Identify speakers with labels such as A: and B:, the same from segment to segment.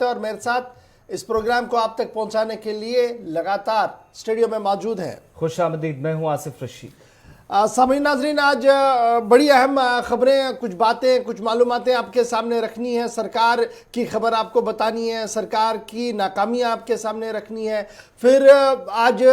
A: हैं और मेरे साथ इस प्रोग्राम को आप तक पहुंचाने के लिए लगातार स्टूडियो में मौजूद हैं।
B: खुशामदीद, मैं हूं आसिफ रशीद।
A: सामीन नाजरीन, आज बड़ी अहम खबरें, कुछ बातें, कुछ मालूमातें आपके सामने रखनी है। सरकार की खबर आपको बतानी है, सरकार की नाकामियां आपके सामने रखनी है। फिर आज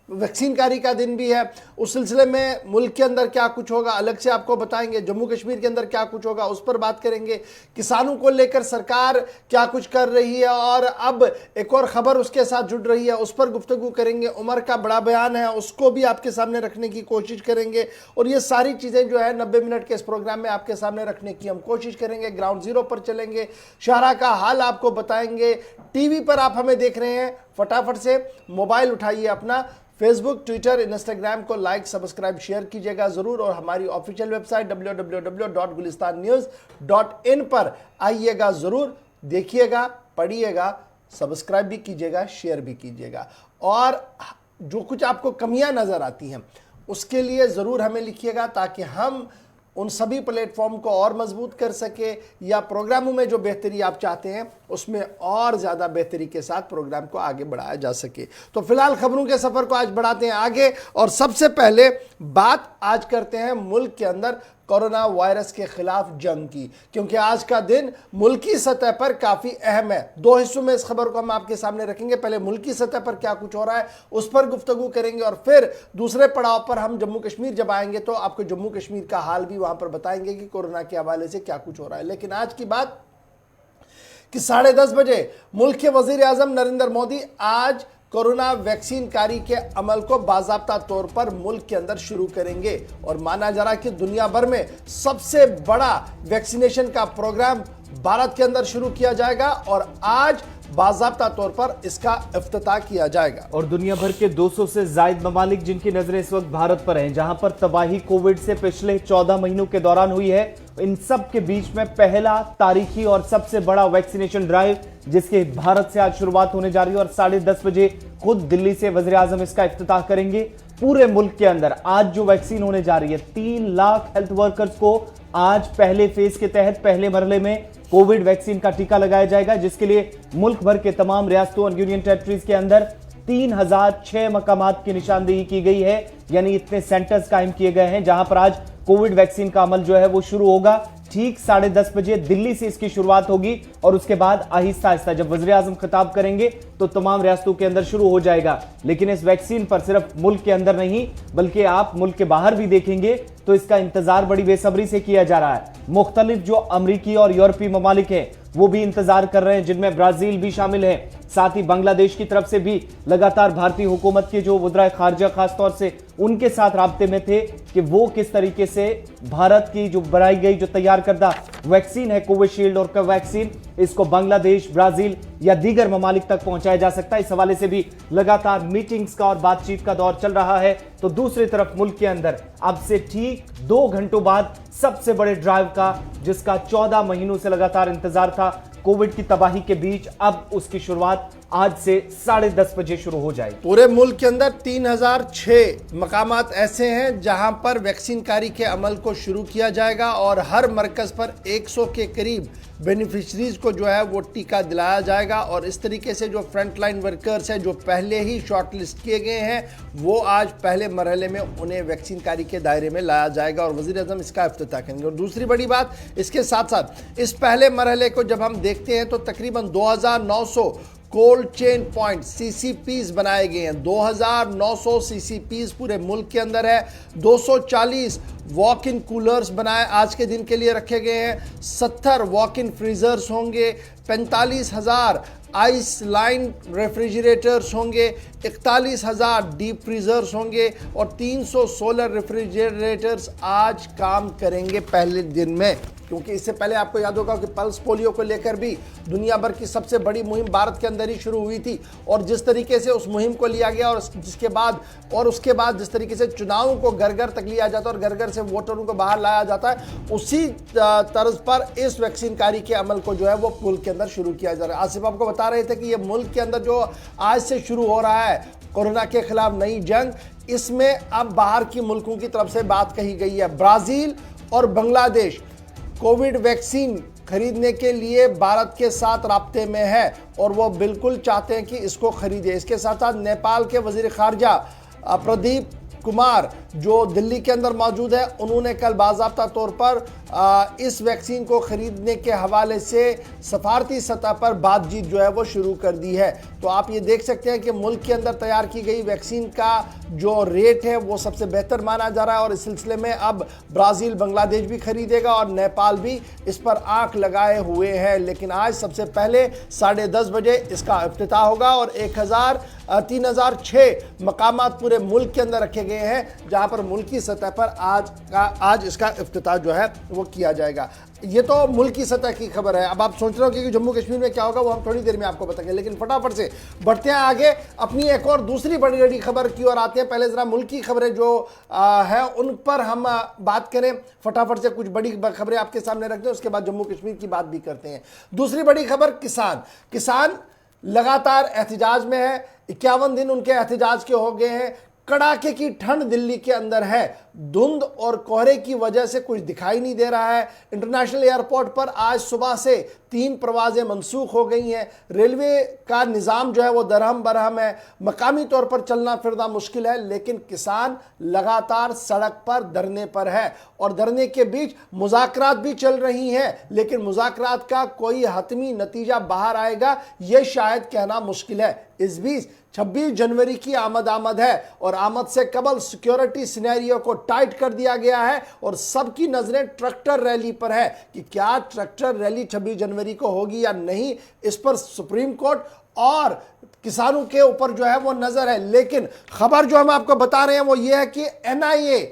A: वैक्सीन कारी का दिन भी है, उस सिलसिले में मुल्क के अंदर क्या कुछ होगा अलग से आपको बताएंगे। जम्मू कश्मीर के अंदर क्या कुछ होगा उस पर बात करेंगे। किसानों को लेकर सरकार क्या कुछ कर रही है और अब एक और खबर उसके साथ जुड़ रही है, उस पर गुफ्तगू करेंगे। उमर का बड़ा बयान है, उसको भी आपके सामने रखने की कोशिश करेंगे। और ये सारी चीज़ें जो है 90 मिनट के इस प्रोग्राम में आपके सामने रखने की हम कोशिश करेंगे। ग्राउंड जीरो पर चलेंगे, शाहरा का हाल आपको बताएंगे। टीवी पर आप हमें देख रहे हैं, फटाफट से मोबाइल उठाइए अपना, फेसबुक, ट्विटर, इंस्टाग्राम को लाइक, सब्सक्राइब, शेयर कीजिएगा ज़रूर। और हमारी ऑफिशियल वेबसाइट www.gulistannews.in पर आइएगा ज़रूर, देखिएगा, पढ़िएगा, सब्सक्राइब भी कीजिएगा, शेयर भी कीजिएगा। और जो कुछ आपको कमियां नज़र आती हैं उसके लिए ज़रूर हमें लिखिएगा, ताकि हम उन सभी प्लेटफॉर्म को और मजबूत कर सके, या प्रोग्रामों में जो बेहतरी आप चाहते हैं उसमें और ज़्यादा बेहतरी के साथ प्रोग्राम को आगे बढ़ाया जा सके। तो फिलहाल खबरों के सफ़र को आज बढ़ाते हैं आगे, और सबसे पहले बात आज करते हैं मुल्क के अंदर कोरोना वायरस के खिलाफ जंग की, क्योंकि आज का दिन मुल्की सतह पर काफ़ी अहम है। दो हिस्सों में इस खबर को हम आपके सामने रखेंगे। पहले मुल्की सतह पर क्या कुछ हो रहा है उस पर गुफ्तगू करेंगे, और फिर दूसरे पड़ाव पर हम जम्मू कश्मीर जब आएंगे तो आपको जम्मू कश्मीर का हाल भी वहाँ पर बताएंगे कि कोरोना के हवाले से क्या कुछ हो रहा है। लेकिन आज की बात कि 10:30 बजे मुल्क के वज़ीर आज़म नरेंद्र मोदी आज कोरोना वैक्सीन कारी के अमल को बाज़ाब्ता तौर पर मुल्क के अंदर शुरू करेंगे। और माना जा रहा है कि दुनिया भर में सबसे बड़ा वैक्सीनेशन का प्रोग्राम भारत के अंदर शुरू किया जाएगा, और आज बाज़ाब्ता तौर पर इसका इफ्तिताह किया जाएगा।
B: और दुनिया भर के 200 से ज्यादा ममालिक जिनकी नजरें इस वक्त भारत पर हैं, जहां पर तबाही कोविड से पिछले 14 महीनों के दौरान हुई है, इन सब के बीच में पहला तारीखी और सबसे बड़ा वैक्सीनेशन ड्राइव जिसके भारत से आज शुरुआत होने जा रही है। और 10:30 बजे खुद दिल्ली से वज़ीर आज़म इसका इफ्तिताह करेंगे। पूरे मुल्क के अंदर आज जो वैक्सीन होने जा रही है, 3 लाख हेल्थ वर्कर्स को आज पहले फेज के तहत पहले मरहले में कोविड वैक्सीन का टीका लगाया जाएगा, जिसके लिए मुल्क भर के तमाम रियासतों और यूनियन टेरिटरीज के अंदर 3006 मकामात की निशानदेही की गई है। यानी इतने सेंटर्स कायम किए गए हैं जहां पर आज कोविड वैक्सीन का अमल जो है वो शुरू होगा। ठीक 10:30 बजे दिल्ली से इसकी शुरुआत होगी, और उसके बाद आहिस्ता आहिस्ता जब वज़ीर आज़म खिताब करेंगे तो तमाम रियासतों के अंदर शुरू हो जाएगा। लेकिन इस वैक्सीन पर सिर्फ मुल्क के अंदर नहीं बल्कि आप मुल्क के बाहर भी देखेंगे तो इसका इंतजार बड़ी बेसब्री से किया जा रहा है। मुख्तलिफ जो अमरीकी और यूरोपीय ममालिक हैं वो भी इंतजार कर रहे हैं, जिनमें ब्राजील भी शामिल है। साथ ही बांग्लादेश की तरफ से भी लगातार भारतीय हुकूमत के जो वज़ीर खारजा खासतौर से उनके साथ राब्ते में थे कि वो किस तरीके से भारत की जो बनाई गई जो तैयार करदा वैक्सीन है कोविशील्ड और कोवैक्सीन, इसको बांग्लादेश, ब्राजील या दीगर ममालिक तक पहुंचाया जा सकता है। इस हवाले से भी लगातार मीटिंग्स का और बातचीत का दौर चल रहा है। तो दूसरी तरफ मुल्क के अंदर अब से ठीक 2 घंटों बाद सबसे बड़े ड्राइव का, जिसका 14 महीनों से लगातार इंतजार था, कोविड की तबाही के बीच अब उसकी शुरुआत आज से 10:30 बजे शुरू हो जाएगी।
A: पूरे मुल्क के अंदर 3006 मकामात ऐसे हैं जहां पर वैक्सीन कारी के अमल को शुरू किया जाएगा, और हर मरकज पर 100 के करीब बेनिफिशरीज को जो है वो टीका दिलाया जाएगा। और इस तरीके से जो फ्रंटलाइन वर्कर्स हैं जो पहले ही शॉर्ट लिस्ट किए गए हैं, वो आज पहले मरहले में उन्हें वैक्सीन कारी के दायरे में लाया जाएगा, और वज़ीर आज़म इसका इफ्तिताह करेंगे। और दूसरी बड़ी बात, इसके साथ साथ इस पहले मरहले को जब हम देखते हैं तो तकरीबन 2900 कोल्ड चेन पॉइंट CCPs बनाए गए हैं। 2900 CCPs पूरे मुल्क के अंदर है। 240 वॉक इन कूलर्स बनाए आज के दिन के लिए रखे गए हैं। 70 वॉक इन फ्रीजर्स होंगे। 45,000 आइस लाइन रेफ्रिजरेटर्स होंगे। 41,000 डीप फ्रीजर्स होंगे, और 300 सोलर रेफ्रिजरेटर्स आज काम करेंगे पहले दिन में। क्योंकि इससे पहले आपको याद होगा कि पल्स पोलियो को लेकर भी दुनिया भर की सबसे बड़ी मुहिम भारत के अंदर ही शुरू हुई थी, और जिस तरीके से उस मुहिम को लिया गया और उसके बाद जिस तरीके से चुनावों को घर घर तक लिया जाता है और घर घर से वोटरों को बाहर लाया जाता है, उसी तर्ज पर इस वैक्सीन कारी के अमल को जो है वो मुल्क के अंदर शुरू किया जा रहा है। आसिफ आपको बता रहे थे कि ये मुल्क के अंदर जो आज से शुरू हो रहा है कोरोना के खिलाफ नई जंग, इसमें अब बाहर की मुल्कों की तरफ से बात कही गई है। ब्राजील और बांग्लादेश कोविड वैक्सीन खरीदने के लिए भारत के साथ राब्ते में है और वो बिल्कुल चाहते हैं कि इसको खरीदे। इसके साथ साथ नेपाल के वजीर खारजा प्रदीप कुमार जो दिल्ली के अंदर मौजूद है, उन्होंने कल बाज़ाब्ता तौर पर इस वैक्सीन को खरीदने के हवाले से सफारती सतह पर बातचीत जो है वो शुरू कर दी है। तो आप ये देख सकते हैं कि मुल्क के अंदर तैयार की गई वैक्सीन का जो रेट है वो सबसे बेहतर माना जा रहा है और इस सिलसिले में अब ब्राज़ील बांग्लादेश भी खरीदेगा और नेपाल भी इस पर आंख लगाए हुए है। लेकिन आज सबसे पहले 10:30 बजे इसका इफ्तिताह होगा और 3006 मकामात पूरे मुल्क के अंदर रखे गए हैं जहां पर मुल्की सतह पर आज इसका इफ्तिताह जो है वो किया जाएगा। ये तो मुल्क की सतह की खबर है। अब आप सोच रहे हो कि जम्मू कश्मीर में क्या होगा, वो हम थोड़ी देर में आपको बताएंगे, लेकिन फटाफट से बढ़ते हैं आगे अपनी एक और दूसरी बड़ी खबर की ओर आते हैं। पहले जरा मुल्क की खबरें जो है उन पर हम बात करें। फटाफट से कुछ बड़ी खबरें आपके सामने रखते हैं, उसके बाद जम्मू कश्मीर की बात भी करते हैं। दूसरी बड़ी खबर, किसान लगातार एहतिजाज में है। 51 दिन उनके एहतिजाज के हो गए हैं। कड़ाके की ठंड दिल्ली के अंदर है। धुंध और कोहरे की वजह से कुछ दिखाई नहीं दे रहा है। इंटरनेशनल एयरपोर्ट पर आज सुबह से 3 परवाजें मनसूख हो गई हैं। रेलवे का निज़ाम जो है वो दरहम बरहम है। मकामी तौर पर चलना फिरना मुश्किल है, लेकिन किसान लगातार सड़क पर धरने पर है और धरने के बीच मुज़ाकरात भी चल रही हैं, लेकिन मुज़ाकरात का कोई हतमी नतीजा बाहर आएगा ये शायद कहना मुश्किल है। इस बीच 26 जनवरी की आमद है और आमद से कबल सिक्योरिटी सिनेरियो को टाइट कर दिया गया है और सबकी नजरें ट्रैक्टर रैली पर है कि क्या ट्रैक्टर रैली 26 जनवरी को होगी या नहीं। इस पर सुप्रीम कोर्ट और किसानों के ऊपर जो है वो नजर है। लेकिन खबर जो हम आपको बता रहे हैं वो ये है कि NIA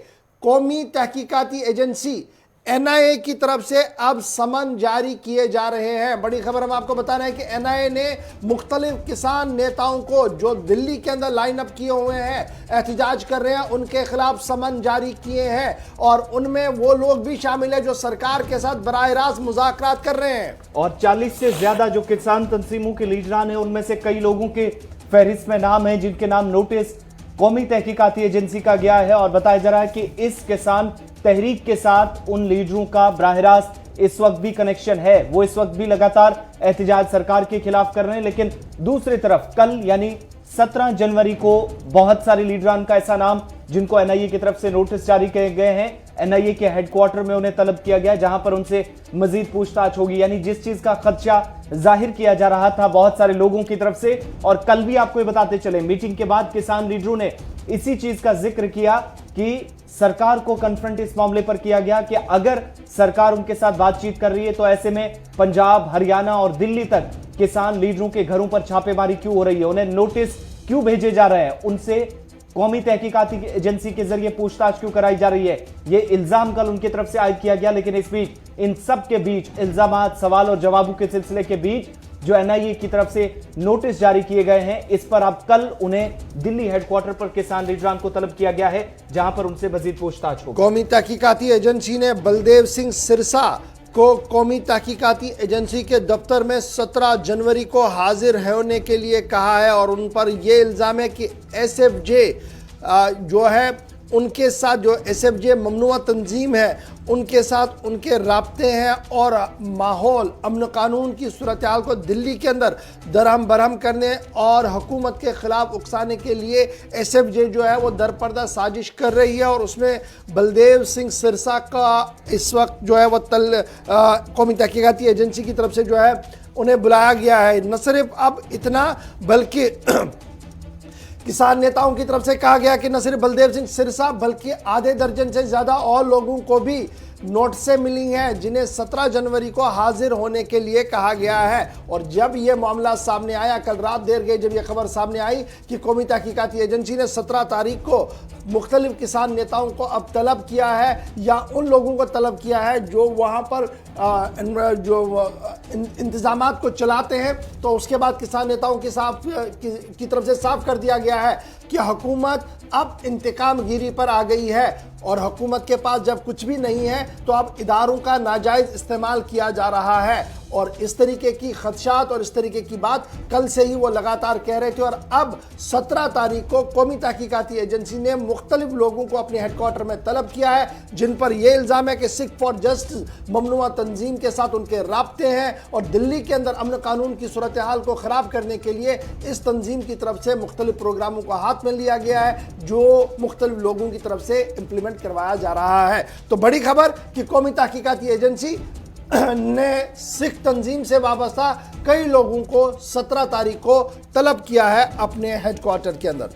A: कौमी तहकीकाती एजेंसी NIA की तरफ से अब समन जारी किए जा रहे हैं। बड़ी खबर हम आपको बता रहे हैं कि NIA ने मुख्तलिफ किसान नेताओं को जो दिल्ली के अंदर लाइन अप किए हुए हैं, एहतिजाज कर रहे हैं, उनके खिलाफ समन जारी किए हैं और उनमें वो लोग भी शामिल है जो सरकार के साथ बराह रास्त मुज़ाकरात कर रहे हैं।
B: और 40 से ज्यादा जो किसान तंजीमों के लीडरान हैं, उनमें से कई लोगों के फहरिस्त में नाम है जिनके नाम नोटिस कौमी तहकीकाती एजेंसी का गया है और बताया जा रहा है कि इस किसान तहरीक के साथ उन लीडरों का बराह रास्त इस वक्त भी कनेक्शन है। वो इस वक्त भी लगातार एहतिजाज सरकार के खिलाफ कर रहे हैं। लेकिन दूसरी तरफ कल यानी 17 जनवरी को बहुत सारे लीडरान का ऐसा नाम जिनको NIA की तरफ से नोटिस जारी किए गए हैं, NIA के हेडक्वार्टर में उन्हें तलब किया गया जहां पर उनसे मजीद पूछताछ होगी। यानी जिस चीज का खदशा जाहिर किया जा रहा था बहुत सारे लोगों की तरफ से, और कल भी आपको ये बताते चले मीटिंग के बाद किसान लीडरों ने इसी चीज का जिक्र किया कि सरकार को कन्फ्रंट इस मामले पर किया गया कि अगर सरकार उनके साथ बातचीत कर रही है तो ऐसे में पंजाब, हरियाणा और दिल्ली तक किसान लीडरों के घरों पर छापेमारी क्यों हो रही है, उन्हें नोटिस क्यों भेजे जा रहे हैं, उनसे कौमी तहकीकाती एजेंसी के जरिए पूछताछ क्यों कराई जा रही है। ये इल्जाम कल उनकी तरफ से आयद किया गया। लेकिन इस बीच इन सब के बीच इल्जामात, सवाल और जवाबों के सिलसिले के बीच जो NIA की तरफ से नोटिस जारी किए गए हैं, इस पर अब कल उन्हें दिल्ली हेडक्वार्टर पर किसान लीडरान को तलब किया गया है जहां पर उनसे मजीद पूछताछ होगी।
A: कौमी तहकीकाती एजेंसी ने बलदेव सिंह सिरसा को कौमी तहकीकाती एजेंसी के दफ्तर में 17 जनवरी को हाजिर होने के लिए कहा है और उन पर यह इल्ज़ाम है कि SFJ जो है उनके साथ, जो SFJ ममनुआ तंजीम है, उनके साथ उनके राब्ते हैं और माहौल अमन कानून की सूरत हाल को दिल्ली के अंदर दरहम बरहम करने और हुकूमत के ख़िलाफ़ उकसाने के लिए SFJ जो है वो दरपर्दा साजिश कर रही है और उसमें बलदेव सिंह सिरसा का इस वक्त जो है वो कौमी तहकीकाती एजेंसी की तरफ से जो है उन्हें बुलाया गया है। न सिर्फ अब इतना बल्कि किसान नेताओं की तरफ से कहा गया कि न सिर्फ बलदेव सिंह सिरसा बल्कि आधे दर्जन से ज़्यादा और लोगों को भी नोटिसें मिली हैं जिन्हें 17 जनवरी को हाजिर होने के लिए कहा गया है। और जब ये मामला सामने आया, कल रात देर गई जब ये खबर सामने आई कि कौमी तहकीकाती एजेंसी ने 17 तारीख को मुख्तलिफ किसान नेताओं को अब तलब किया है या उन लोगों को तलब किया है जो वहाँ पर इंतजामात को चलाते हैं, तो उसके बाद किसान नेताओं की तरफ से साफ कर दिया गया है कि हुकूमत अब इंतकाम गिरी पर आ गई है और हुकूमत के पास जब कुछ भी नहीं है तो अब इदारों का नाजायज़ इस्तेमाल किया जा रहा है और इस तरीके की खदशात और इस तरीके की बात कल से ही वो लगातार कह रहे थे। और अब 17 तारीख को कौमी तहकीकाती एजेंसी ने मुख्तलिफ लोगों को अपने हेडक्वार्टर में तलब किया है, जिन पर यह इल्ज़ाम है कि सिख फॉर जस्टिस ममनुआ तंजीम के साथ उनके राब्ते हैं और दिल्ली के अंदर अमन कानून की सूरत हाल को ख़राब करने के लिए इस तंजीम की तरफ से मुख्तलिफ प्रोग्रामों को हाथ में लिया गया है, जो मुख्तलिफ लोगों की तरफ से इम्प्लीमेंट करवाया जा रहा है। तो बड़ी खबर कि कौमी तहकीकाती एजेंसी ने सिख तंजीम से वाबस्ता कई लोगों को 17 तारीख को तलब किया है अपने हेडक्वार्टर के अंदर।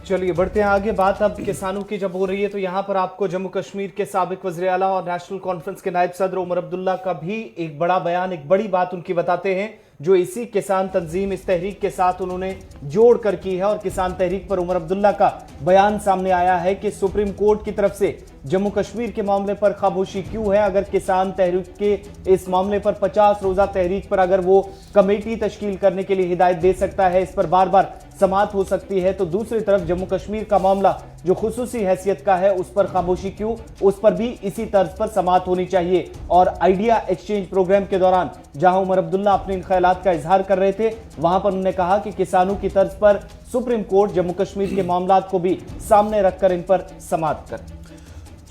B: चलिए बढ़ते हैं आगे। बात अब किसानों की जब हो रही है तो यहां पर आपको जम्मू कश्मीर के साबिक वज़ीर आला और नेशनल कॉन्फ्रेंस के नायब सदर उमर अब्दुल्ला का भी एक बड़ा बयान, एक बड़ी बात उनकी बताते हैं जो इसी किसान तंजीम इस तहरीक के साथ उन्होंने जोड़ कर की है। और किसान तहरीक पर उमर अब्दुल्ला का बयान सामने आया है कि सुप्रीम कोर्ट की तरफ से जम्मू कश्मीर के मामले पर खामोशी क्यों है। अगर किसान तहरीक के इस मामले पर 50 रोजा तहरीक पर अगर वो कमेटी तश्कील करने के लिए हिदायत दे सकता है, इस पर बार बार समाअत हो सकती है, तो दूसरी तरफ जम्मू कश्मीर का मामला जो खुसूसी हैसियत का है उस पर खामोशी क्यों, उस पर भी इसी तर्ज पर समाअत होनी चाहिए। और आइडिया एक्सचेंज प्रोग्राम के दौरान जहां उमर अब्दुल्ला अपने इन ख्यालात का इजहार कर रहे थे, वहां पर उन्होंने कहा कि किसानों की तर्ज पर सुप्रीम कोर्ट जम्मू कश्मीर के मामलात को भी सामने रखकर इन पर समाअत करे।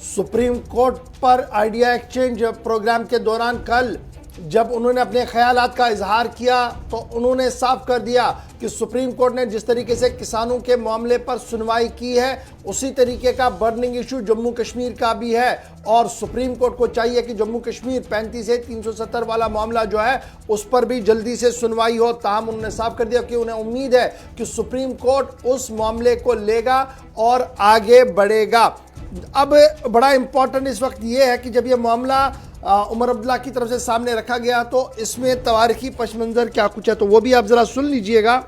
A: सुप्रीम कोर्ट पर आइडिया एक्सचेंज प्रोग्राम के दौरान कल जब उन्होंने अपने ख्यालात का इजहार किया तो उन्होंने साफ कर दिया कि सुप्रीम कोर्ट ने जिस तरीके से किसानों के मामले पर सुनवाई की है उसी तरीके का बर्निंग इशू जम्मू कश्मीर का भी है। और सुप्रीम कोर्ट को चाहिए कि जम्मू कश्मीर 35 से 370 वाला मामला जो है उस पर भी जल्दी से सुनवाई हो। ताहम उन्होंने साफ कर दिया कि उन्हें उम्मीद है कि सुप्रीम कोर्ट उस मामले को लेगा और आगे बढ़ेगा। अब बड़ा इंपॉर्टेंट इस वक्त ये है कि जब ये मामला उमर अब्दुल्ला की तरफ से सामने रखा गया तो इसमें तवारीखी पश मंज़र क्या कुछ है, तो वो भी आप ज़रा सुन लीजिएगा।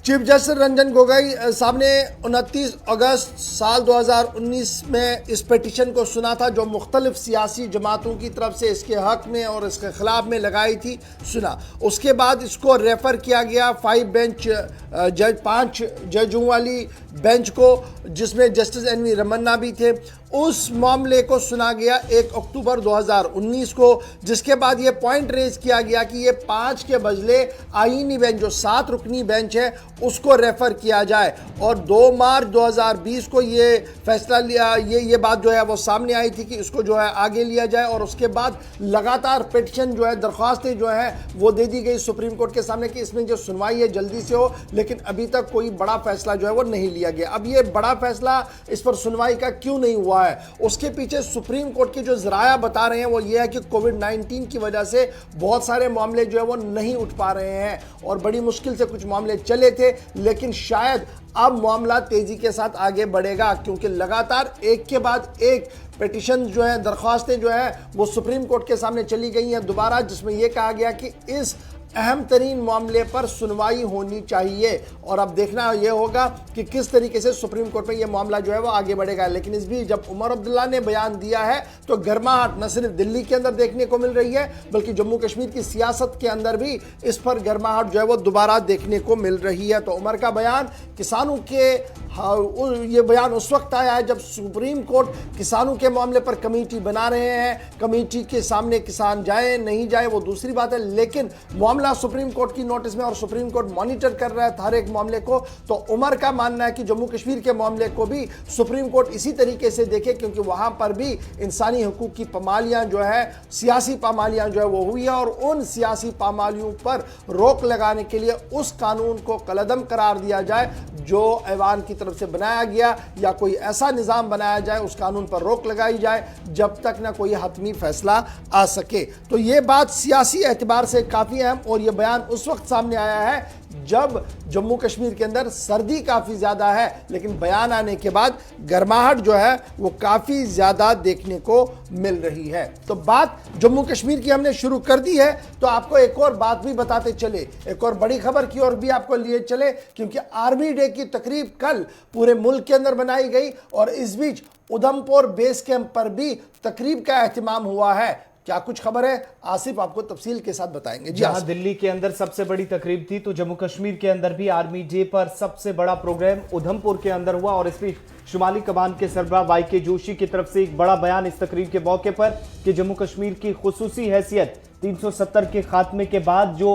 A: चीफ जस्टिस रंजन गोगोई साहब ने 29 अगस्त साल 2019 में इस पिटीशन को सुना था जो मुख्तलिफ सियासी जमातों की तरफ से इसके हक़ में और इसके ख़िलाफ़ में लगाई थी, सुना। उसके बाद इसको रेफ़र किया गया 5 जजों वाली बेंच को, जिसमें जस्टिस एन.वी. रमन्ना भी थे। उस मामले को सुना गया 1 अक्टूबर 2019 को, जिसके बाद ये पॉइंट रेज किया गया कि ये 5 के बदले आईनी बेंच जो 7 रुकनी बेंच है उसको रेफ़र किया जाए। और 2 मार्च 2020 को ये फैसला लिया, ये बात जो है वो सामने आई थी कि इसको जो है आगे लिया जाए। और उसके बाद लगातार पिटीशन जो है, दरख्वास्तें जो हैं वो दे दी गई सुप्रीम कोर्ट के सामने कि इसमें जो सुनवाई है जल्दी से हो, लेकिन अभी तक कोई बड़ा फैसला जो है वो नहीं लिया गया। अब ये बड़ा फैसला इस पर सुनवाई का क्यों नहीं हुआ है, उसके पीछे सुप्रीम कोर्ट के जो ज़राया बता रहे हैं वो ये है कि कोविड-19 की वजह से बहुत सारे मामले जो है वो नहीं उठ पा रहे हैं और बड़ी मुश्किल से कुछ मामले चले थे। लेकिन शायद अब मामला तेजी के साथ आगे बढ़ेगा, क्योंकि लगातार एक के बाद एक पिटीशन जो है, दरख्वास्तें जो है वो सुप्रीम कोर्ट के सामने चली गई हैं दोबारा, जिसमें यह कहा गया कि इस अहम तरीन मामले पर सुनवाई होनी चाहिए। और अब देखना यह होगा कि किस तरीके से सुप्रीम कोर्ट में यह मामला जो है वो आगे बढ़ेगा। लेकिन इस बीच जब उमर अब्दुल्ला ने बयान दिया है तो गर्माहट न सिर्फ दिल्ली के अंदर देखने को मिल रही है बल्कि जम्मू कश्मीर की सियासत के अंदर भी इस पर गर्माहट जो है वो दोबारा देखने को मिल रही है। तो उमर का बयान किसानों के ये बयान उस वक्त आया है जब सुप्रीम कोर्ट किसानों के मामले पर कमेटी बना रहे हैं। कमेटी के सामने किसान जाए नहीं जाए वो दूसरी बात है, लेकिन मामला सुप्रीम कोर्ट की नोटिस में और सुप्रीम कोर्ट मॉनिटर कर रहा है हर एक मामले को। तो उमर का मानना है कि जम्मू कश्मीर के मामले को भी सुप्रीम कोर्ट इसी तरीके से देखे, क्योंकि वहां पर भी इंसानी हकूक की पामालियां जो है, सियासी पामालियां जो है वो हुई है और उन सियासी पामालियों पर रोक लगाने के लिए उस कानून को कलअदम करार दिया जाए जो ऐवान की तरफ से बनाया गया, या कोई ऐसा निज़ाम बनाया जाए, उस कानून पर रोक लगाई जाए जब तक ना कोई हतमी फैसला आ सके। तो ये बात सियासी एतबार से काफ़ी अहम, और ये बयान उस वक्त सामने आया है जब जम्मू कश्मीर के अंदर सर्दी काफ़ी ज़्यादा है, लेकिन बयान आने के बाद गर्माहट जो है वो काफ़ी ज़्यादा देखने को मिल रही है। तो बात जम्मू कश्मीर की हमने शुरू कर दी है, तो आपको एक और बात भी बताते चले, एक और बड़ी खबर की ओर भी आपको लिए चले, क्योंकि आर्मी डे की तकरीब कल पूरे मुल्क के अंदर बनाई गई और इस बीच उधमपुर बेस कैंप पर भी तकरीब का एहतमाम हुआ है। क्या कुछ खबर है, आसिफ आपको तफसील के साथ बताएंगे। जी
B: जहां दिल्ली के अंदर सबसे बड़ी तकरीब थी, तो जम्मू कश्मीर के अंदर भी आर्मी डे पर सबसे बड़ा प्रोग्राम उधमपुर के अंदर हुआ। और इस बीच शुमाली कमान के सरबराह वाईके जोशी की तरफ से एक बड़ा बयान इस तकरीब के मौके पर कि जम्मू कश्मीर की खुसूसी हैसियत 370 के खात्मे के बाद जो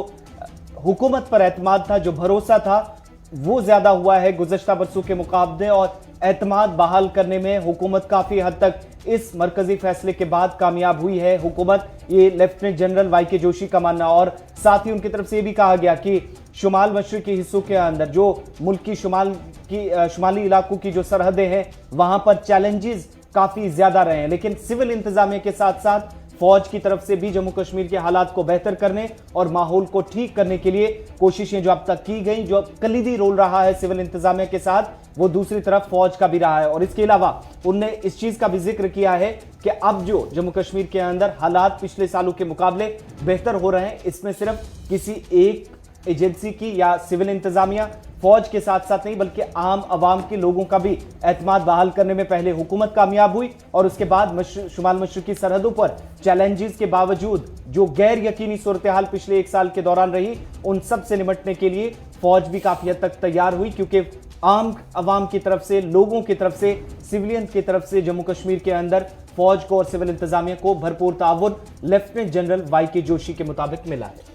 B: हुकूमत पर एतमाद था, जो भरोसा था, वो ज्यादा हुआ है गुज़श्ता बरसों के मुकाबले। और एतमाद बहाल करने में हुकूमत काफी हद तक इस मरकजी फैसले के बाद कामयाब हुई है हुकूमत, ये लेफ्टिनेंट जनरल वाईके जोशी का मानना। और साथ ही उनकी तरफ से ये भी कहा गया कि शुमाल मशरकी हिस्सों के अंदर जो मुल्क की शुमाली इलाकों की जो सरहदें हैं, वहां पर चैलेंजेस काफी ज्यादा रहे हैं, लेकिन सिविल इंतजामिया के साथ साथ फौज की तरफ से भी जम्मू कश्मीर के हालात को बेहतर करने और माहौल को ठीक करने के लिए कोशिशें जो अब तक की गई, जो कलीदी रोल रहा है सिविल इंतजामिया के साथ, वो दूसरी तरफ फौज का भी रहा है। और इसके अलावा उनने इस चीज का भी जिक्र किया है कि अब जो जम्मू कश्मीर के अंदर हालात पिछले सालों के मुकाबले बेहतर हो रहे हैं, इसमें सिर्फ किसी एक एजेंसी की या सिविल इंतजामिया फौज के साथ साथ नहीं, बल्कि आम आवाम के लोगों का भी एतमाद बहाल करने में पहले हुकूमत कामयाब हुई और उसके बाद शुमाल मशरकी सरहदों पर चैलेंजेस के बावजूद जो गैर यकीनी सूरत हाल पिछले एक साल के दौरान रही, उन सब से निपटने के लिए फौज भी काफी हद तक तैयार हुई, क्योंकि आम आवाम की तरफ से, लोगों की तरफ से, सिविलियन की तरफ से जम्मू कश्मीर के अंदर फौज को और सिविल इंतजामिया को भरपूर ताउन लेफ्टिनेंट जनरल वाईके जोशी के मुताबिक मिला है।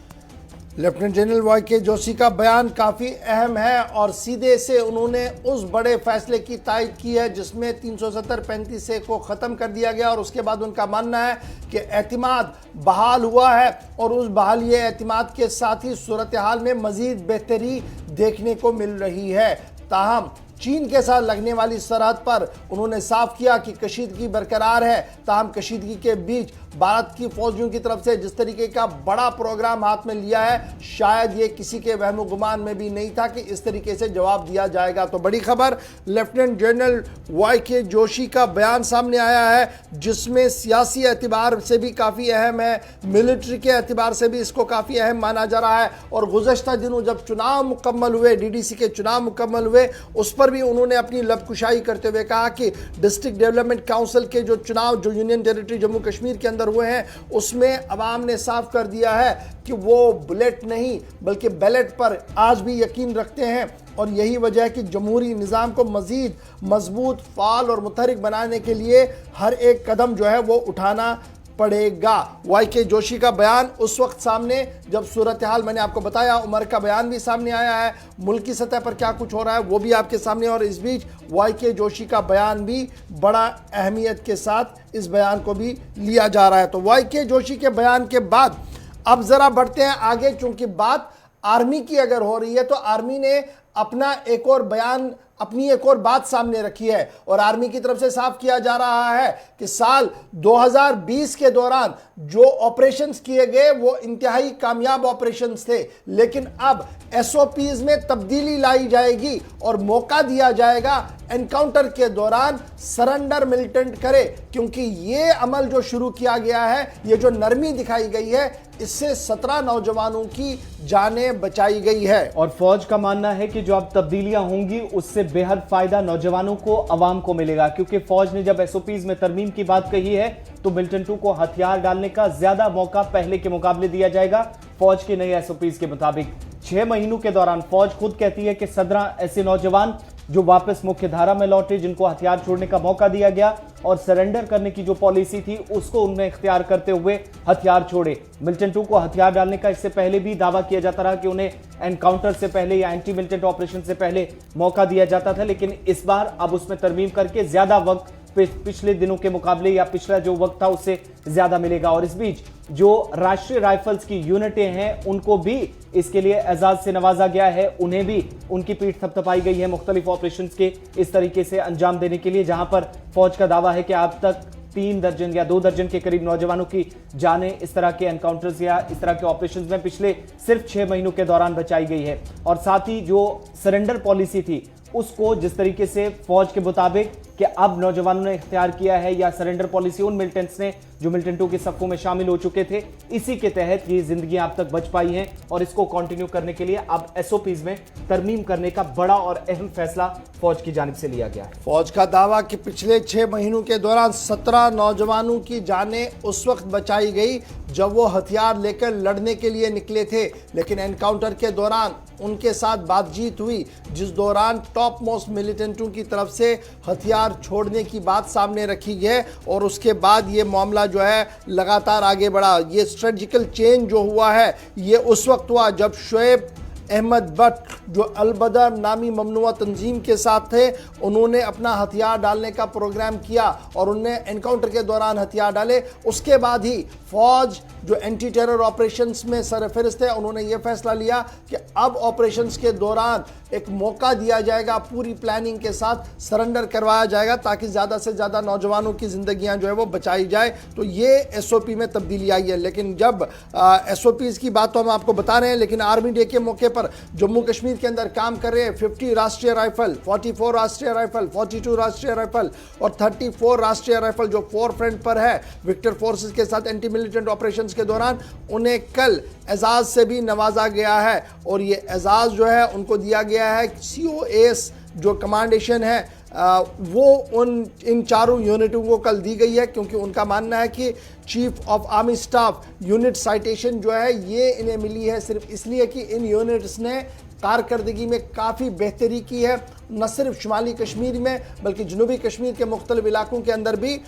A: लेफ्टिनेंट जनरल वाईके जोशी का बयान काफ़ी अहम है और सीधे से उन्होंने उस बड़े फैसले की तायद की है जिसमें 370-35 को ख़त्म कर दिया गया। और उसके बाद उनका मानना है कि एतमाद बहाल हुआ है और उस बहाली एतमाद के साथ ही सूरत हाल में मज़ीद बेहतरी देखने को मिल रही है। ताहम चीन के साथ लगने वाली सरहद पर उन्होंने साफ किया कि कशीदगी बरकरार है। ताहम कशीदगी के बीच भारत की फौजियों की तरफ से जिस तरीके का बड़ा प्रोग्राम हाथ में लिया है, शायद ये किसी के वहम गुमान में भी नहीं था कि इस तरीके से जवाब दिया जाएगा। तो बड़ी खबर, लेफ्टिनेंट जनरल वाईके जोशी का बयान सामने आया है जिसमें सियासी एतबार से भी काफ़ी अहम है, मिलिट्री के एतबार से भी इसको काफ़ी अहम माना जा रहा है। और गुज़श्ता दिनों जब चुनाव मुकम्मल हुए, DDC के चुनाव मुकम्मल हुए, उस पर भी उन्होंने अपनी लबकुशाई करते हुए कहा कि डिस्ट्रिक्ट डेवलपमेंट काउंसिल के जो चुनाव जो यूनियन टेरिटरी जम्मू कश्मीर के अंदर हुए हैं, उसमें अवाम ने साफ कर दिया है कि वो बुलेट नहीं बल्कि बैलेट पर आज भी यकीन रखते हैं। और यही वजह है कि जमहूरी निज़ाम को मज़ीद मजबूत, फाल और मुतहरिक बनाने के लिए हर एक कदम जो है वो उठाना पड़ेगा। वाईके जोशी का बयान उस वक्त सामने जब सूरत हाल, मैंने आपको बताया, उमर का बयान भी सामने आया है, मुल्की सतह पर क्या कुछ हो रहा है वो भी आपके सामने। और इस बीच वाईके जोशी का बयान भी बड़ा अहमियत के साथ इस बयान को भी लिया जा रहा है। तो वाईके जोशी के बयान के बाद अब ज़रा बढ़ते हैं आगे, चूंकि बात आर्मी की अगर हो रही है तो आर्मी ने अपना एक और बयान, अपनी एक और बात सामने रखी है। और आर्मी की तरफ से साफ किया जा रहा है कि साल 2020 के दौरान जो ऑपरेशंस किए गए वो इंतहाई कामयाब ऑपरेशंस थे, लेकिन अब SOPs में तब्दीली लाई जाएगी और मौका दिया जाएगा एनकाउंटर के दौरान सरेंडर मिलिटेंट करे, क्योंकि ये अमल जो शुरू किया गया है, ये जो नरमी दिखाई गई है, इससे 17 नौजवानों की जानें बचाई गई है।
B: और फौज का मानना है कि जो अब तब्दीलियां होंगी उससे बेहद फायदा नौजवानों को, अवाम को मिलेगा, क्योंकि फौज ने जब SOPs में तरमीम की बात कही है तो मिलिटेंट 2 को हथियार डालने का ज्यादा मौका पहले के मुकाबले दिया जाएगा। फौज के नए SOPs के मुताबिक 6 महीनों के दौरान फौज खुद कहती है कि 17 ऐसे नौजवान जो वापस मुख्य धारा में लौटे, जिनको हथियार छोड़ने का मौका दिया गया और सरेंडर करने की जो पॉलिसी थी उसको उन्हें इख्तियार करते हुए हथियार छोड़े। मिलिटेंट 2 को हथियार डालने का इससे पहले भी दावा किया जाता रहा कि उन्हें एनकाउंटर से पहले या एंटी मिलिटेंट ऑपरेशन से पहले मौका दिया जाता था, लेकिन इस बार अब उसमें तरमीम करके ज्यादा वक्त पिछले दिनों के मुकाबले या पिछला जो वक्त था उससे ज्यादा मिलेगा। और इस बीच जो राष्ट्रीय राइफल्स की यूनिटें हैं उनको भी इसके लिए एजाज से नवाजा गया है, उन्हें भी उनकी पीठ थपथपाई गई है मुख्तलिफ ऑपरेशंस के इस तरीके से अंजाम देने के लिए, जहां पर फौज का दावा है कि अब तक 3 दर्जन या 2 दर्जन के करीब नौजवानों की जानें इस तरह के एनकाउंटर्स या इस तरह के ऑपरेशंस में पिछले सिर्फ 6 महीनों के दौरान बचाई गई है। और साथ ही जो सरेंडर पॉलिसी थी उसको जिस तरीके से फौज के मुताबिक कि अब नौजवानों ने इख्तियार किया है या सरेंडर पॉलिसी उन मिलिटेंट्स ने जो मिलिटेंटों के सफ़ों में शामिल हो चुके थे, इसी के तहत ये जिंदगियां अब तक बच पाई हैं और इसको कंटिन्यू करने के लिए अब एसओपीज में तरमीम करने का बड़ा और अहम फैसला फौज की जानिब से लिया गया है।
A: फौज का दावा कि पिछले 6 महीनों के दौरान 17 नौजवानों की जानें उस वक्त बचाई गई जब वो हथियार लेकर लड़ने के लिए निकले थे, लेकिन एनकाउंटर के दौरान उनके साथ बातचीत हुई जिस दौरान टॉप मोस्ट मिलिटेंटों की तरफ से हथियार छोड़ने की बात सामने रखी गई और उसके बाद ये मामला जो है लगातार आगे बढ़ा। ये स्ट्रेटजिकल चेंज जो हुआ है ये उस वक्त हुआ जब शोएब अहमद भट्ट जो अल-बदर नामी ममनुआ तंजीम के साथ थे, उन्होंने अपना हथियार डालने का प्रोग्राम किया और उन्होंने एनकाउंटर के दौरान हथियार डाले। उसके बाद ही फौज जो एंटी टेरर ऑपरेशंस में सरफहरिस्त है, उन्होंने ये फैसला लिया कि अब ऑपरेशंस के दौरान एक मौका दिया जाएगा, पूरी प्लानिंग के साथ सरेंडर करवाया जाएगा ताकि ज़्यादा से ज़्यादा नौजवानों की ज़िंदगियां जो है वो बचाई जाए। तो ये एसओपी में तब्दीली आई है। लेकिन जब एसओपीज़ की बात तो हम आपको बता रहे हैं, लेकिन आर्मी डे के मौके पर जम्मू कश्मीर के अंदर काम कर रहे हैं 50 राष्ट्रीय राइफल, 44 राष्ट्रीय राइफल, 42 राष्ट्रीय राइफल और 34 राष्ट्रीय राइफल जो फोर फ्रंट पर है विक्टर फोर्सेस के साथ एंटी मिलिटेंट ऑपरेशंस के दौरान, उन्हें कल एजाज से भी नवाजा गया है और ये एजाज जो है उनको दिया गया है। COAS जो कमांडेशन है वो इन चारों यूनिटों को कल दी गई है क्योंकि उनका मानना है कि chief of army staff unit citation जो है ये इन्हें मिली है सिर्फ इसलिए कि इन यूनिट्स ने कारकर्दगी में काफ़ी बेहतरी की है, न सिर्फ शुमाली कश्मीर में बल्कि जनूबी कश्मीर के मुख्तलिफ इलाकों के अंदर भी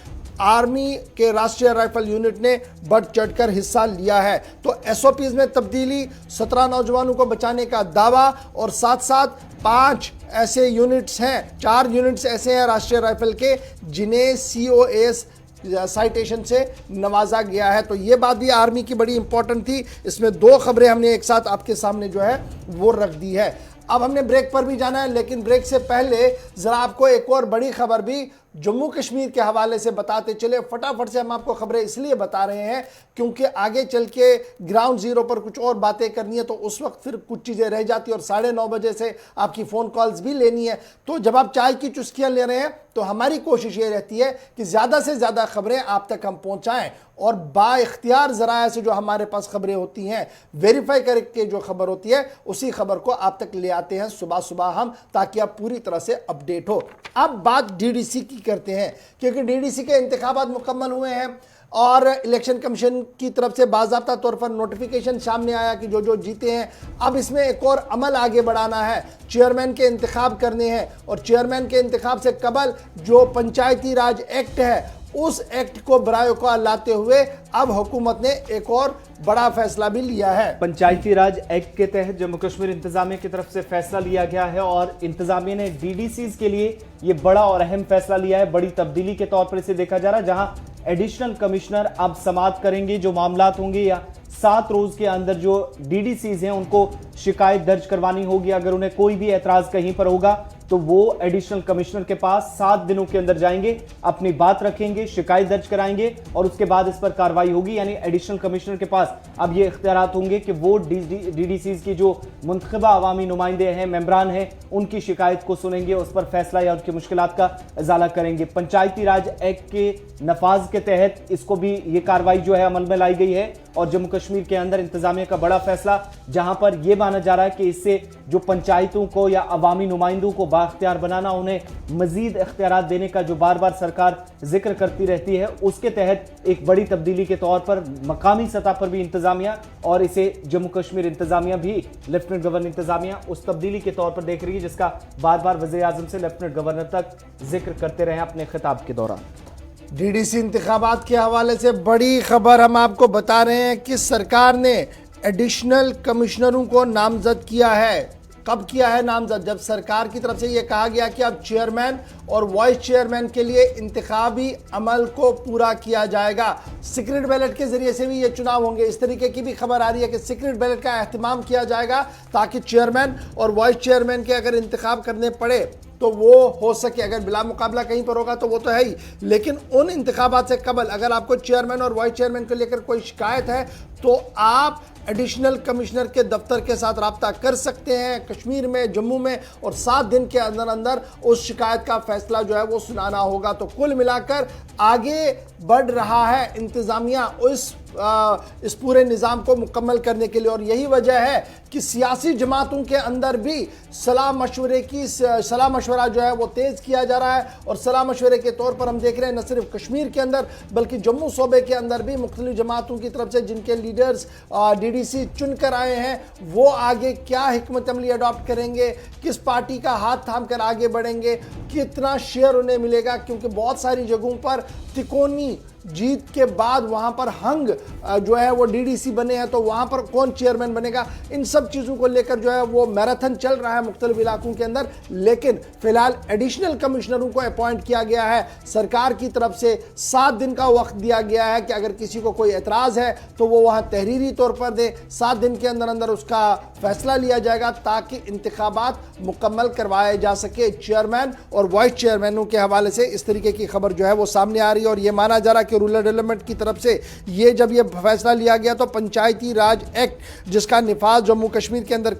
A: आर्मी के राष्ट्रीय राइफल यूनिट ने बढ़ चढ़कर हिस्सा लिया है। तो एसओपीज में तब्दीली, 17 नौजवानों को बचाने का दावा और साथ साथ 5 ऐसे यूनिट्स हैं, 4 यूनिट्स ऐसे हैं राष्ट्रीय राइफल के जिन्हें COAS साइटेशन से नवाजा गया है। तो ये बात भी आर्मी की बड़ी इंपॉर्टेंट थी। इसमें 2 खबरें हमने एक साथ आपके सामने जो है वो रख दी है। अब हमने ब्रेक पर भी जाना है, लेकिन ब्रेक से पहले जरा आपको एक और बड़ी खबर भी जम्मू कश्मीर के हवाले से बताते चले। फटाफट से हम आपको खबरें इसलिए बता रहे हैं क्योंकि आगे चल के ग्राउंड जीरो पर कुछ और बातें करनी है तो उस वक्त फिर कुछ चीज़ें रह जाती और 9:30 बजे से आपकी फ़ोन कॉल्स भी लेनी है। तो जब आप चाय की चुस्कियां ले रहे हैं तो हमारी कोशिश ये रहती है कि ज़्यादा से ज़्यादा खबरें आप तक हम पहुँचाएँ और बाइख्तियार ज़राए से जो हमारे पास खबरें होती हैं, वेरीफाई करके जो खबर होती है उसी खबर को आप तक ले आते हैं सुबह सुबह हम, ताकि आप पूरी तरह से अपडेट हो। अब बात DDC की करते हैं क्योंकि DDC के इंतखाबात मुकम्मल हुए हैं और इलेक्शन कमीशन की तरफ से बाज़ाब्ता तौर पर नोटिफिकेशन सामने आया कि जो जीते हैं अब इसमें एक और अमल आगे बढ़ाना है, चेयरमैन के इंतखाब करने हैं और चेयरमैन के इंतखाब से कबल जो पंचायती राज एक्ट है उस एक्ट को बराए लाते हुए अब हुकूमत ने एक और बड़ा फैसला भी लिया है।
B: पंचायती राज एक्ट के तहत जम्मू कश्मीर इंतजामिया की तरफ से फैसला लिया गया है और इंतजामिया ने DDCs के लिए ये बड़ा और अहम फैसला लिया है। बड़ी तब्दीली के तौर पर इसे देखा जा रहा है, जहां एडिशनल कमिश्नर अब समाअत करेंगे जो मामलात होंगे या 7 रोज के अंदर जो DDCs हैं उनको शिकायत दर्ज करवानी होगी। अगर उन्हें कोई भी एतराज कहीं पर होगा तो वो एडिशनल कमिश्नर के पास 7 दिनों के अंदर जाएंगे, अपनी बात रखेंगे, शिकायत दर्ज कराएंगे और उसके बाद इस पर कार्रवाई होगी। यानी एडिशनल कमिश्नर के पास अब ये इख्तियारात होंगे कि वो DDCs की जो मुंतखबा अवामी नुमाइंदे हैं, मेंबरान हैं, उनकी शिकायत को सुनेंगे, उस पर फैसला या उनकी मुश्किलात का इजाला करेंगे। पंचायती राज एक्ट के नफाज के तहत इसको भी ये कार्रवाई जो है अमल में लाई गई है और जम्मू कश्मीर के अंदर इंतजामिया का बड़ा फैसला, जहां पर यह माना जा रहा है कि इससे जो पंचायतों को या अवामी नुमाइंदों को बाख्तियार बनाना, उन्हें मजीद इख्तियारात देने का जो बार बार सरकार जिक्र करती रहती है, उसके तहत एक बड़ी तब्दीली के तौर पर मकामी सतह पर भी इंतजामिया और इसे जम्मू कश्मीर इंतजामिया भी लेफ्टिनेंट गवर्नर इंतजामिया उस तब्दीली के तौर पर देख रही है जिसका बार बार वज़ीर आज़म से लेफ्टिनेंट गवर्नर तक जिक्र करते रहे अपने खिताब के दौरान।
A: DDC इंतखाबात के हवाले से बड़ी खबर हम आपको बता रहे हैं कि सरकार ने एडिशनल कमिश्नरों को नामजद किया है। कब किया है नामजद? जब सरकार की तरफ से ये कहा गया कि अब चेयरमैन और वाइस चेयरमैन के लिए इंतखाबी अमल को पूरा किया जाएगा। सीक्रेट बैलेट के जरिए से भी ये चुनाव होंगे। इस तरीके की भी खबर आ रही है कि सीक्रेट बैलेट का एहतमाम किया जाएगा ताकि चेयरमैन और वाइस चेयरमैन के अगर इंतखाब करने पड़े तो वो हो सके, अगर बिला मुकाबला कहीं पर होगा तो वो तो है ही, लेकिन उन इंतखाबात से कबल अगर आपको चेयरमैन और वाइस चेयरमैन को लेकर कोई शिकायत है तो आप एडिशनल कमिश्नर के दफ्तर के साथ राब्ता कर सकते हैं कश्मीर में, जम्मू में, और 7 दिन के अंदर अंदर उस शिकायत का फैसला जो है वो सुनाना होगा। तो कुल मिलाकर आगे बढ़ रहा है इंतजामिया इस पूरे निज़ाम को मुकम्मल करने के लिए, और यही वजह है कि सियासी जमातों के अंदर भी सलाह मशवरा जो है वो तेज़ किया जा रहा है। और सलाह मशवरे के तौर पर हम देख रहे हैं न सिर्फ कश्मीर के अंदर बल्कि जम्मू सूबे के अंदर भी मुख्तलिफ जमातों की तरफ से जिनके लीडर्स डीडीसी चुन कर आए हैं वो आगे क्या हिकमत अमली अडॉप्ट करेंगे, किस पार्टी का हाथ थाम कर आगे बढ़ेंगे, कितना शेयर उन्हें मिलेगा, क्योंकि बहुत सारी जगहों पर तिकोनी जीत के बाद वहां पर हंग जो है वो डीडीसी बने हैं, तो वहां पर कौन चेयरमैन बनेगा, इन सब चीज़ों को लेकर जो है वो मैराथन चल रहा है मुख्तलिफ इलाकों के अंदर। लेकिन फिलहाल एडिशनल कमिश्नरों को अपॉइंट किया गया है सरकार की तरफ से, 7 दिन का वक्त दिया गया है कि अगर किसी को कोई एतराज़ है तो वो वहाँ तहरीरी तौर पर दे, 7 दिन के अंदर अंदर उसका फैसला लिया जाएगा ताकि इंतखाबात मुकम्मल करवाए जा सके। चेयरमैन और वाइस चेयरमैनों के हवाले से इस तरीके की खबर जो है वो सामने आ रही है, और ये माना जा रहा है कि रूरल डेवलपमेंट की तरफ से जब ये फैसला लिया गया तो पंचायती राज एक्ट जिसका निफाज जम्मू कश्मीर के अंदर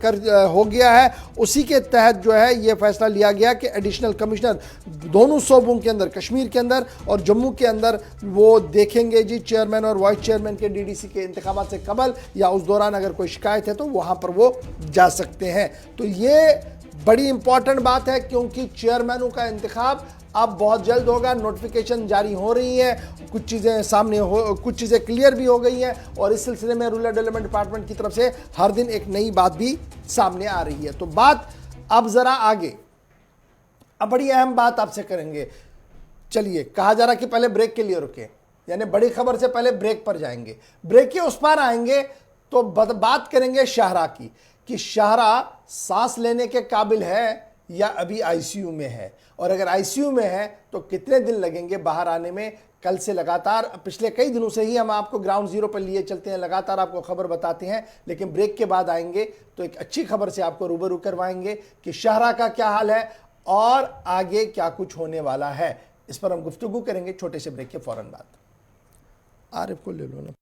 A: हो गया है, उसी के तहत जो है ये फैसला लिया गया कि एडिशनल कमिश्नर दोनों सूबों के अंदर, कश्मीर के अंदर और जम्मू के अंदर, वो देखेंगे जी चेयरमैन और वाइस चेयरमैन के डीडीसी के इंतखाबात से कबल या उस दौरान अगर कोई शिकायत है तो वहां पर वो जा सकते हैं। तो ये बड़ी इंपॉर्टेंट बात है क्योंकि चेयरमैनों का इंतखाब अब बहुत जल्द होगा, नोटिफिकेशन जारी हो रही है, कुछ चीज़ें क्लियर भी हो गई हैं, और इस सिलसिले में रूरल डेवलपमेंट डिपार्टमेंट की तरफ से हर दिन एक नई बात भी सामने आ रही है। तो बात अब ज़रा आगे, अब बड़ी अहम बात आपसे करेंगे। चलिए, कहा जा रहा कि पहले ब्रेक के लिए रुके, यानी बड़ी खबर से पहले ब्रेक पर जाएंगे, ब्रेक के उस पार आएंगे तो बात करेंगे शाहरा की कि शाहरा सांस लेने के काबिल है या अभी आईसीयू में है, और अगर आईसीयू में है तो कितने दिन लगेंगे बाहर आने में। कल से लगातार पिछले कई दिनों से ही हम आपको ग्राउंड जीरो पर लिए चलते हैं, लगातार आपको खबर बताते हैं, लेकिन ब्रेक के बाद आएंगे तो एक अच्छी खबर से आपको रूबरू करवाएंगे कि शाहरा का क्या हाल है और आगे क्या कुछ होने वाला है। इस पर हम गुफ्तगू करेंगे छोटे से ब्रेक के फौरन बाद। आरिफ को ले लो ना।